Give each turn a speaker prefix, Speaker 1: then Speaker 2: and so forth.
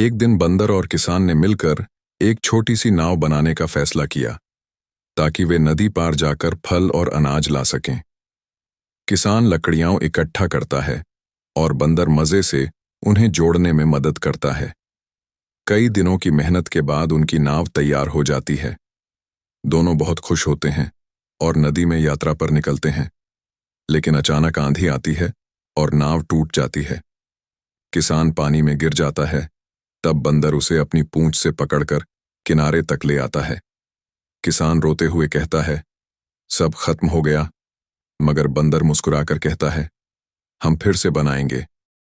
Speaker 1: एक दिन बंदर और किसान ने मिलकर एक छोटी सी नाव बनाने का फैसला किया ताकि वे नदी पार जाकर फल और अनाज ला सकें। किसान लकड़ियां इकट्ठा करता है और बंदर मजे से उन्हें जोड़ने में मदद करता है। कई दिनों की मेहनत के बाद उनकी नाव तैयार हो जाती है। दोनों बहुत खुश होते हैं और नदी में यात्रा पर निकलते हैं। लेकिन अचानक आंधी आती है और नाव टूट जाती है। किसान पानी में गिर जाता है। तब बंदर उसे अपनी पूंछ से पकड़कर किनारे तक ले आता है। किसान रोते हुए कहता है, सब खत्म हो गया। मगर बंदर मुस्कुराकर कहता है, हम फिर से बनाएंगे।